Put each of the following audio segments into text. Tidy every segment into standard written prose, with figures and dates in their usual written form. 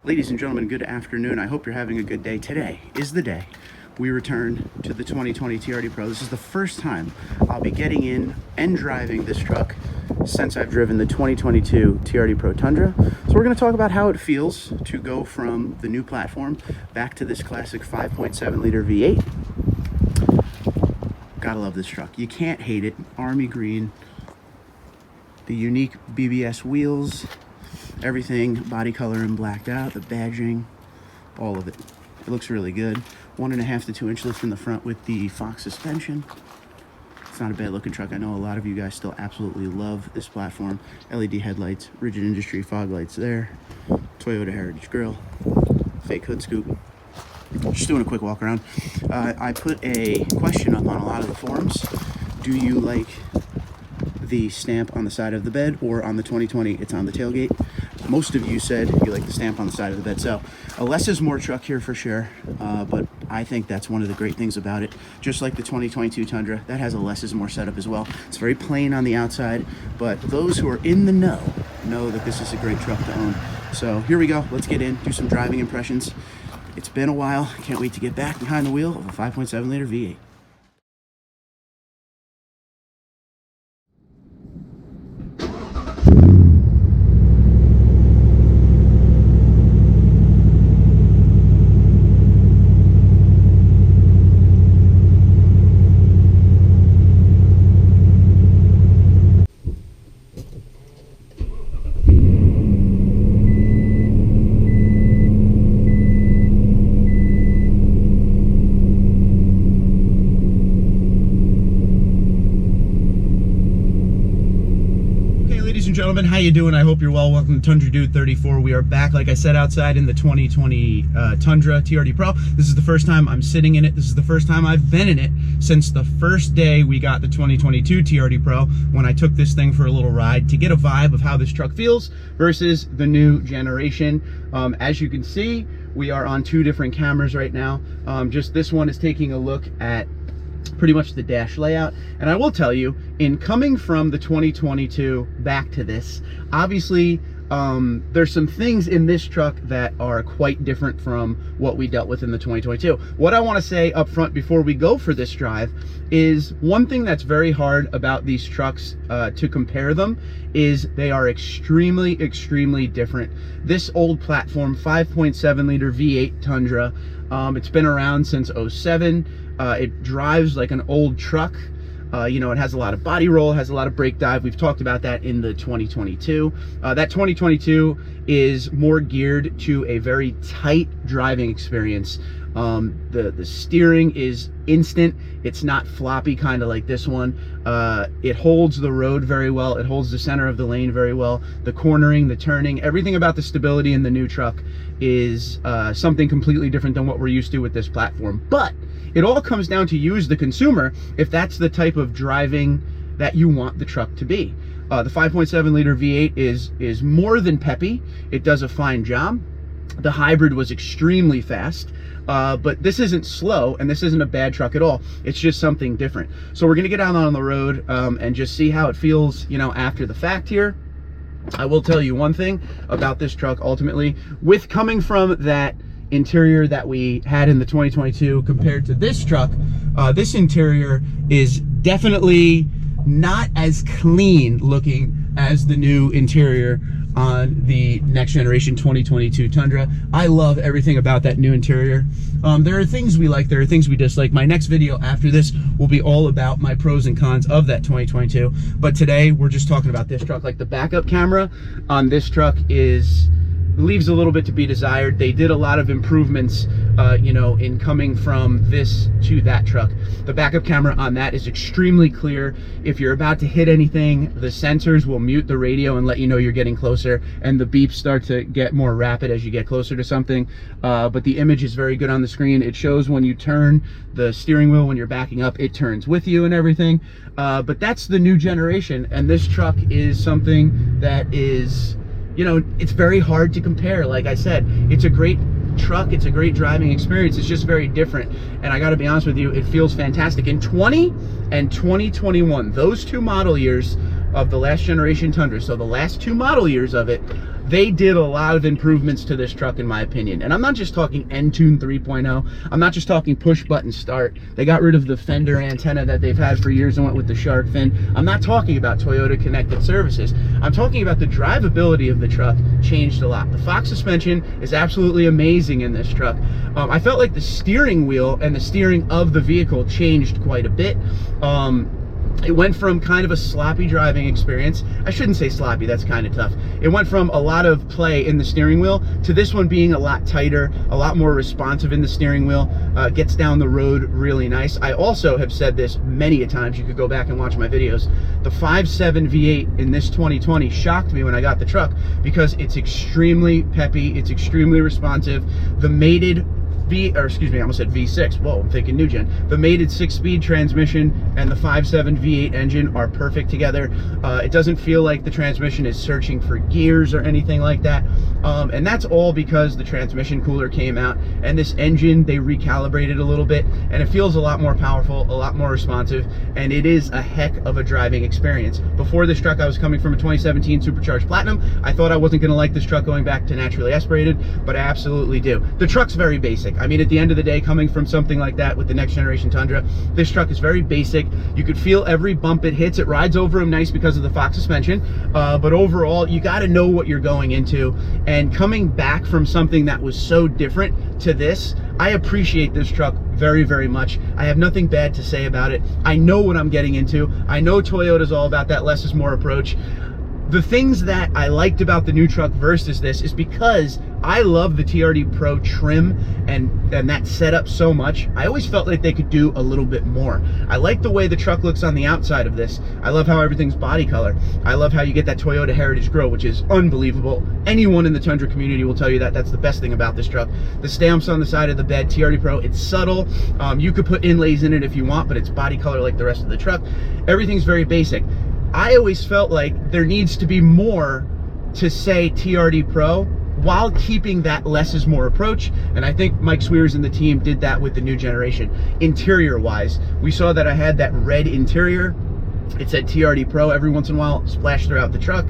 Ladies and gentlemen, good afternoon. I hope you're having a good day. Today is the day we return to the 2020 TRD Pro. This is the first time I'll be getting in and driving this truck since I've driven the 2022 TRD Pro Tundra. So we're going to talk about how it feels to go from the new platform back to this classic 5.7 liter V8. Gotta love this truck. You can't hate it. Army green, the unique BBS wheels, everything body color and blacked out, the badging, all of it. It looks really good. 1.5 to 2 inch lift in the front with the Fox suspension. It's not a bad looking truck. I know a lot of you guys still absolutely love this platform. LED headlights, rigid industry fog lights there, Toyota Heritage Grille, fake hood scoop. Just doing a quick walk around. I put a question up on a lot of the forums. Do you like the stamp on the side of the bed, or on the 2020 it's on the tailgate? Most of you said you like the stamp on the side of the bed. So a less is more truck here for sure, but I think that's one of the great things about it. Just like the 2022 Tundra, that has a less is more setup as well. It's very plain on the outside, but those who are in the know that this is a great truck to own. So here we go. Let's get in, do some driving impressions. It's been a while. Can't wait to get back behind the wheel of a 5.7 liter V8. Ladies and gentlemen, how you doing? I hope you're well. Welcome to Tundra Dude 34. We are back, like I said, outside in the 2020 Tundra TRD Pro. This is the first time I'm sitting in it. This is the first time I've been in it since the first day we got the 2022 TRD Pro, when I took this thing for a little ride to get a vibe of how this truck feels versus the new generation. As you can see, we are on two different cameras right now. Just this one is taking a look at pretty much the dash layout. And I will tell you, in coming from the 2022 back to this, obviously there's some things in this truck that are quite different from what we dealt with in the 2022. What I want to say up front before we go for this drive is, one thing that's very hard about these trucks to compare them is they are extremely different. This old platform 5.7 liter V8 Tundra, it's been around since 07. It drives like an old truck. You know, it has a lot of body roll, has a lot of brake dive. We've talked about that in the 2022. That 2022 is more geared to a very tight driving experience. The steering is instant. It's not floppy, kind of like this one. It holds the road very well. It holds the center of the lane very well. The cornering, the turning, everything about the stability in the new truck is something completely different than what we're used to with this platform. But it all comes down to you as the consumer, if that's the type of driving that you want the truck to be. The 5.7 liter V8 is more than peppy. It does a fine job. The hybrid was extremely fast, but this isn't slow, and this isn't a bad truck at all. It's just something different. So we're gonna get out on the road and just see how it feels, you know, after the fact here. I will tell you one thing about this truck ultimately, with coming from that interior that we had in the 2022 compared to this truck, this interior is definitely not as clean looking as the new interior on the next generation 2022 Tundra. I love everything about that new interior. There are things we like, there are things we dislike. My next video after this will be all about my pros and cons of that 2022, but today we're just talking about this truck. Like, the backup camera on this truck leaves a little bit to be desired. They did a lot of improvements, you know, in coming from this to that truck. The backup camera on that is extremely clear. If you're about to hit anything, the sensors will mute the radio and let you know you're getting closer, and the beeps start to get more rapid as you get closer to something. But the image is very good on the screen. It shows when you turn the steering wheel, when you're backing up, it turns with you and everything. But that's the new generation, and this truck is something that is, you know, it's very hard to compare. Like I said, it's a great truck, it's a great driving experience. It's just very different, and I got to be honest with you, it feels fantastic. In 20 and 2021, those two model years of the last generation Tundra, so the last two model years of it, they did a lot of improvements to this truck in my opinion. And I'm not just talking N-Tune 3.0. I'm not just talking push button start. They got rid of the fender antenna that they've had for years and went with the shark fin. I'm not talking about Toyota connected services. I'm talking about the drivability of the truck changed a lot. The Fox suspension is absolutely amazing in this truck. I felt like the steering wheel and the steering of the vehicle changed quite a bit. It went from kind of a sloppy driving experience. I shouldn't say sloppy, that's kind of tough. It went from a lot of play in the steering wheel to this one being a lot tighter, a lot more responsive in the steering wheel, gets down the road really nice. I also have said this many a times, you could go back and watch my videos. The 5.7 V8 in this 2020 shocked me when I got the truck because it's extremely peppy, it's extremely responsive. The mated I almost said V6. Whoa, I'm thinking new gen. The mated 6-speed transmission and the 5.7 V8 engine are perfect together. It doesn't feel like the transmission is searching for gears or anything like that. And that's all because the transmission cooler came out and this engine, they recalibrated a little bit and it feels a lot more powerful, a lot more responsive, and it is a heck of a driving experience. Before this truck, I was coming from a 2017 Supercharged Platinum. I thought I wasn't gonna like this truck going back to naturally aspirated, but I absolutely do. The truck's very basic. I mean, at the end of the day, coming from something like that with the next generation Tundra, this truck is very basic. You could feel every bump it hits. It rides over them nice because of the Fox suspension, but overall, you got to know what you're going into. And coming back from something that was so different to this, I appreciate this truck very, very much. I have nothing bad to say about it. I know what I'm getting into. I know Toyota's all about that less is more approach. The things that I liked about the new truck versus this is because I love the TRD Pro trim and that setup so much. I always felt like they could do a little bit more. I like the way the truck looks on the outside of this. I love how everything's body color. I love how you get that Toyota Heritage Grille, which is unbelievable. Anyone in the Tundra community will tell you that that's the best thing about this truck. The stamps on the side of the bed, TRD Pro, it's subtle. You could put inlays in it if you want, but it's body color like the rest of the truck. Everything's very basic. I always felt like there needs to be more to say TRD Pro while keeping that less is more approach, and I think Mike Swears and the team did that with the new generation. Interior wise, we saw that I had that red interior. It said TRD Pro every once in a while, splashed throughout the truck.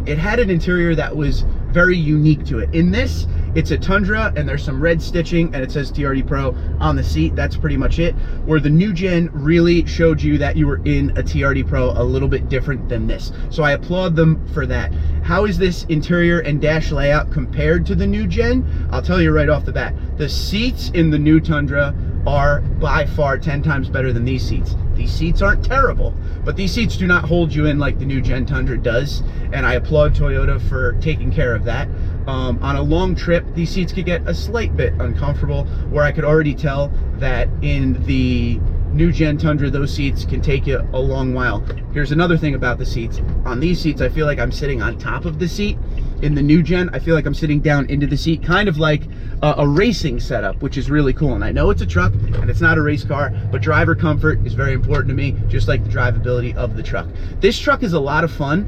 It had an interior that was very unique to it. In this, it's a Tundra and there's some red stitching and it says TRD Pro on the seat. That's pretty much it. Where the new gen really showed you that you were in a TRD Pro a little bit different than this. So I applaud them for that. How is this interior and dash layout compared to the new gen? I'll tell you right off the bat. The seats in the new Tundra are by far 10 times better than these seats. These seats aren't terrible, but these seats do not hold you in like the new gen Tundra does, and I applaud Toyota for taking care of that. On a long trip, these seats could get a slight bit uncomfortable, where I could already tell that in the new gen Tundra, those seats can take you a long while. Here's another thing about the seats. On these seats, I feel like I'm sitting on top of the seat. In the new gen, I feel like I'm sitting down into the seat, kind of like a racing setup, which is really cool. And I know it's a truck and it's not a race car, but driver comfort is very important to me, just like the drivability of the truck. This truck is a lot of fun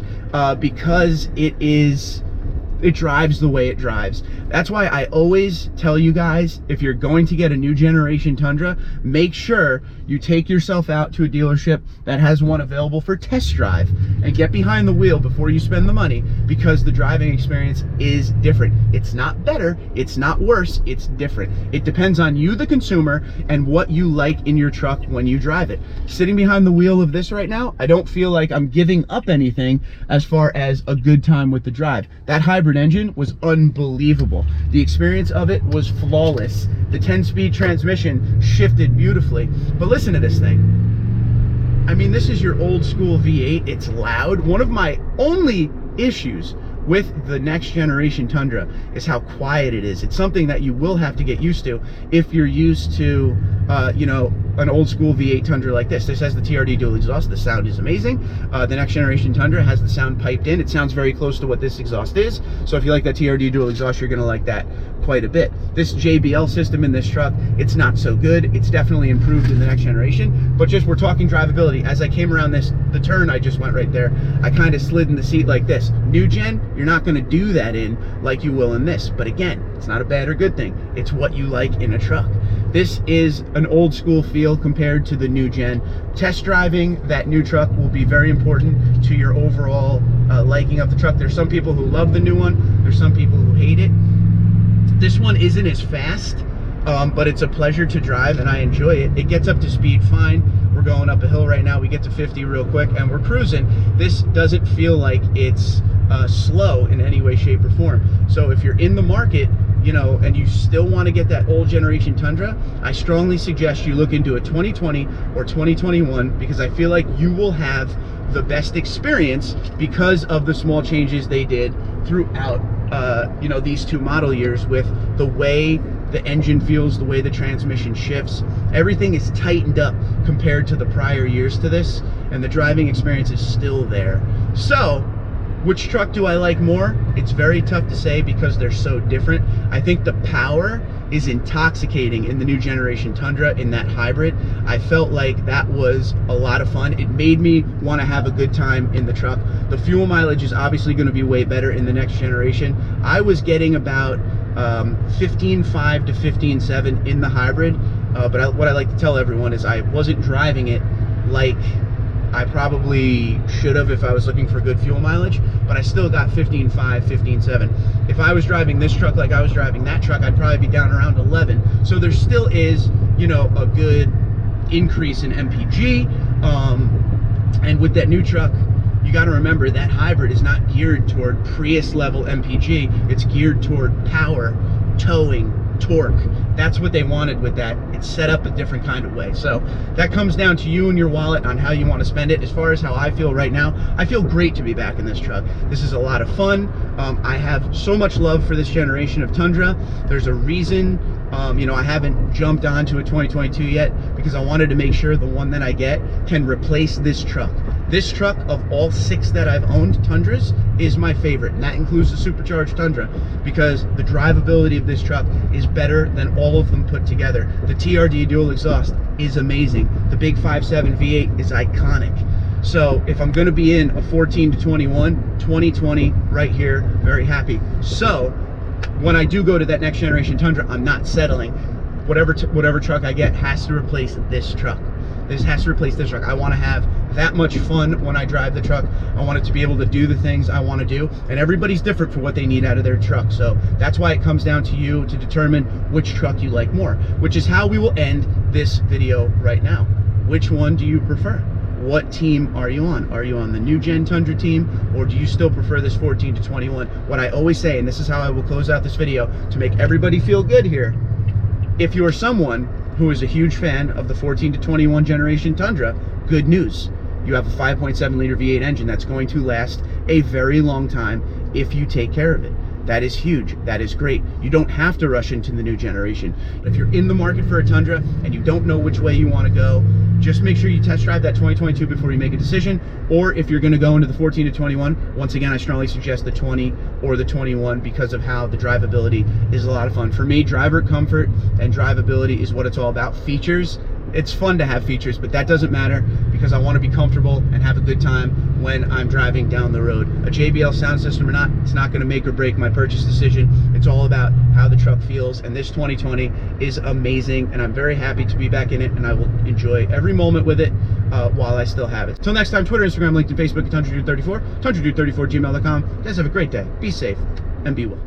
because it drives the way it drives. That's why I always tell you guys, if you're going to get a new generation Tundra, make sure you take yourself out to a dealership that has one available for test drive and get behind the wheel before you spend the money, because the driving experience is different. It's not better, it's not worse, it's different. It depends on you, the consumer, and what you like in your truck when you drive it. Sitting behind the wheel of this right now, I don't feel like I'm giving up anything as far as a good time with the drive. That hybrid engine was unbelievable. The experience of it was flawless. The 10-speed transmission shifted beautifully. But listen to this thing. I mean, this is your old school V8. It's loud. One of my only issues with the next generation Tundra is how quiet it is. It's something that you will have to get used to if you're used to, you know, an old school V8 Tundra like this. This has the TRD dual exhaust. The sound is amazing. The next generation Tundra has the sound piped in. It sounds very close to what this exhaust is. So if you like that TRD dual exhaust, you're gonna like that quite a bit. This JBL system in this truck, it's not so good. It's definitely improved in the next generation, but just we're talking drivability. As I came around the turn I just went right there, I kind of slid in the seat like this. New gen, you're not gonna do that in like you will in this. But again, it's not a bad or good thing. It's what you like in a truck. This is an old school feel compared to the new gen. Test driving that new truck will be very important to your overall liking of the truck. There's some people who love the new one. There's some people who hate it. This one isn't as fast, but it's a pleasure to drive and I enjoy it. It gets up to speed fine. We're going up a hill right now. We get to 50 real quick and we're cruising. This doesn't feel like it's slow in any way, shape, or form. So if you're in the market, you know, and you still want to get that old generation Tundra, I strongly suggest you look into a 2020 or 2021 because I feel like you will have the best experience because of the small changes they did throughout you know, these two model years, with the way the engine feels, the way the transmission shifts. Everything is tightened up compared to the prior years to this, and the driving experience is still there. So which truck do I like more? It's very tough to say because they're so different. I think the power is intoxicating in the new generation Tundra, in that hybrid. I felt like that was a lot of fun. It made me want to have a good time in the truck. The fuel mileage is obviously going to be way better in the next generation. I was getting about 15.5 to 15.7 in the hybrid, but what I like to tell everyone is I wasn't driving it like I probably should have if I was looking for good fuel mileage, but I still got 15.5, 15.7. If I was driving this truck like I was driving that truck, I'd probably be down around 11. So there still is, you know, a good increase in MPG. And with that new truck, you got to remember that hybrid is not geared toward Prius level MPG. It's geared toward power, towing, torque. That's what they wanted with that. It's set up a different kind of way. So that comes down to you and your wallet on how you want to spend it. As far as how I feel right now, I feel great to be back in this truck. This is a lot of fun. I have so much love for this generation of Tundra. There's a reason, you know, I haven't jumped onto a 2022 yet because I wanted to make sure the one that I get can replace this truck. This truck, of all 6 that I've owned Tundras, is my favorite, and that includes the supercharged Tundra, because the drivability of this truck is better than all of them put together. The TRD dual exhaust is amazing. The big 5.7 V8 is iconic. So if I'm gonna be in a 14 to 21, 2020 right here, very happy. So when I do go to that next generation Tundra, I'm not settling. Whatever truck I get has to replace this truck. This has to replace this truck. I want to have that much fun when I drive the truck. I want it to be able to do the things I want to do, and everybody's different for what they need out of their truck. So that's why it comes down to you to determine which truck you like more, which is how we will end this video right now. Which one do you prefer? What team are you on? Are you on the new gen Tundra team, or do you still prefer this 14 to 21? What I always say, and this is how I will close out this video to make everybody feel good here, if you are someone who is a huge fan of the 14 to 21 generation Tundra, good news. You have a 5.7 liter V8 engine that's going to last a very long time if you take care of it. That is huge. That is great. You don't have to rush into the new generation. If you're in the market for a Tundra and you don't know which way you want to go, just make sure you test drive that 2022 before you make a decision. Or if you're going to go into the 14 to 21, once again, I strongly suggest the 20 or the 21 because of how the drivability is a lot of fun. For me, driver comfort and drivability is what it's all about. Features, it's fun to have features, but that doesn't matter because I want to be comfortable and have a good time when I'm driving down the road. A JBL sound system or not, it's not going to make or break my purchase decision. It's all about how the truck feels, and this 2020 is amazing, and I'm very happy to be back in it, and I will enjoy every moment with it while I still have it. Till next time, Twitter, Instagram, LinkedIn, Facebook at TundraDude34, TundraDude34@gmail.com. Guys, have a great day. Be safe and be well.